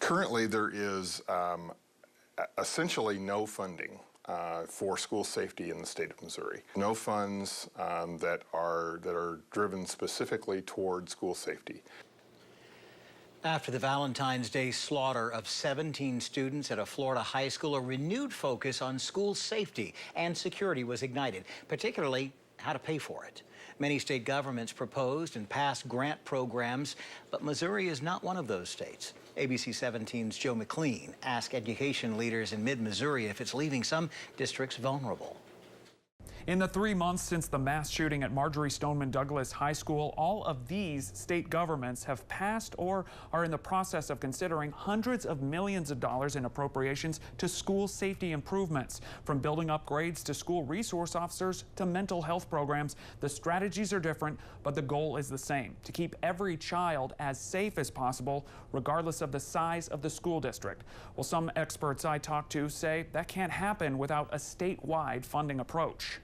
Currently, there is essentially no funding for school safety in the state of Missouri. No funds that are driven specifically toward school safety. After the Valentine's Day slaughter of 17 students at a Florida high school, a renewed focus on school safety and security was ignited, particularly how to pay for it. Many state governments proposed and passed grant programs, but Missouri is not one of those states. ABC 17's Joe McLean asked education leaders in mid-Missouri if it's leaving some districts vulnerable. In the 3 months since the mass shooting at Marjory Stoneman Douglas High School, all of these state governments have passed or are in the process of considering hundreds of millions of dollars in appropriations to school safety improvements. From building upgrades to school resource officers to mental health programs, the strategies are different, but the goal is the same: to keep every child as safe as possible, regardless of the size of the school district. Well, some experts I talked to say that can't happen without a statewide funding approach.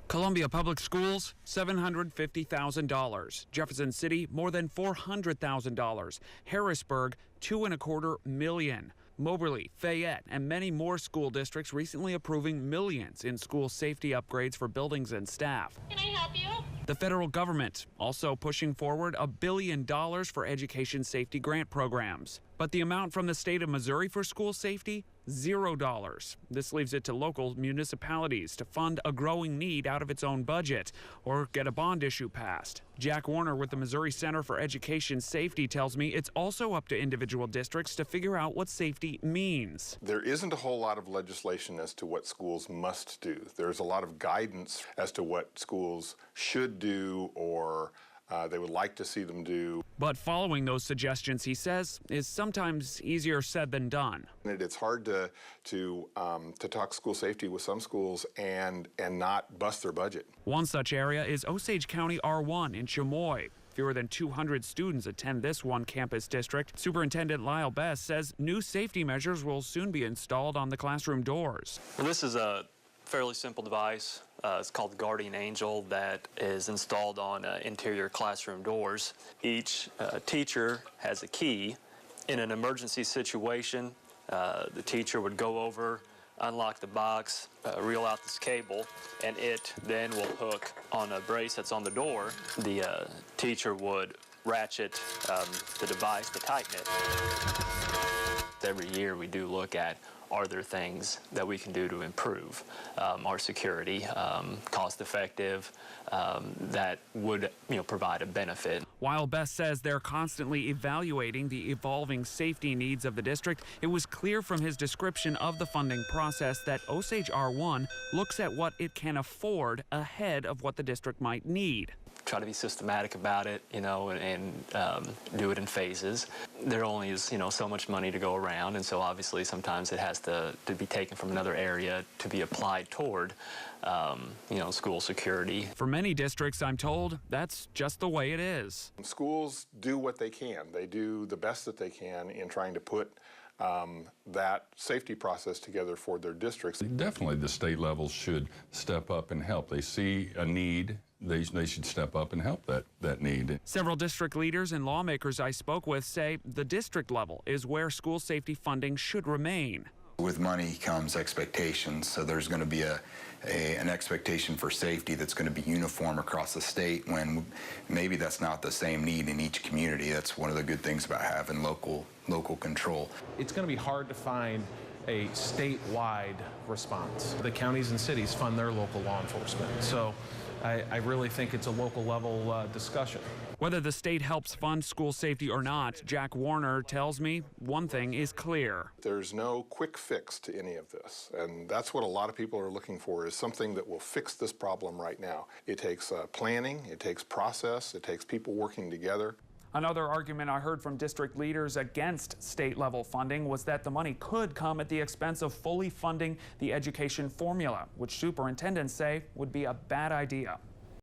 Columbia Public Schools, $750,000. Jefferson City, more than $400,000. Harrisburg, $2.25 million. Moberly, Fayette, and many more school districts recently approving millions in school safety upgrades for buildings and staff. Can I help you? The federal government also pushing forward $1 billion for education safety grant programs. But the amount from the state of Missouri for school safety, $0. This leaves it to local municipalities to fund a growing need out of its own budget or get a bond issue passed. Jack Warner with the Missouri Center for Education Safety tells me it's also up to individual districts to figure out what safety means. There isn't a whole lot of legislation as to what schools must do. There's a lot of guidance as to what schools should do or they would like to see them do. But following those suggestions, he says, is sometimes easier said than done. It's hard to talk school safety with some schools and not bust their budget. One such area is Osage County R1 in Chamois. Fewer than 200 students attend this one campus district. Superintendent Lyle Best says new safety measures will soon be installed on the classroom doors. Well, this is a fairly simple device. It's called the Guardian Angel that is installed on interior classroom doors. Each teacher has a key. In an emergency situation, the teacher would go over, unlock the box, reel out this cable, and it then will hook on a brace that's on the door. The teacher would ratchet the device to tighten it. Every year we do look at, are there things that we can do to improve our security, cost-effective, that would provide a benefit. While Best says they're constantly evaluating the evolving safety needs of the district, it was clear from his description of the funding process that Osage R1 looks at what it can afford ahead of what the district might need. Try to be systematic about it, and do it in phases. There only is, so much money to go around, and so obviously sometimes it has to be taken from another area to be applied toward, school security. For many districts, I'm told, that's just the way it is. Schools do what they can. They do the best that they can in trying to put that safety process together for their districts. Definitely the state levels should step up and help. They see a need. They should step up and help that need. Several district leaders and lawmakers I spoke with say the district level is where school safety funding should remain. With money comes expectations, so there's going to be an expectation for safety that's going to be uniform across the state when maybe that's not the same need in each community. That's one of the good things about having local control. It's going to be hard to find a statewide response. The counties and cities fund their local law enforcement, so I really think it's a local level discussion. Whether the state helps fund school safety or not, Jack Warner tells me one thing is clear. There's no quick fix to any of this, and that's what a lot of people are looking for, is something that will fix this problem right now. It takes planning, it takes process, it takes people working together. Another argument I heard from district leaders against state-level funding was that the money could come at the expense of fully funding the education formula, which superintendents say would be a bad idea.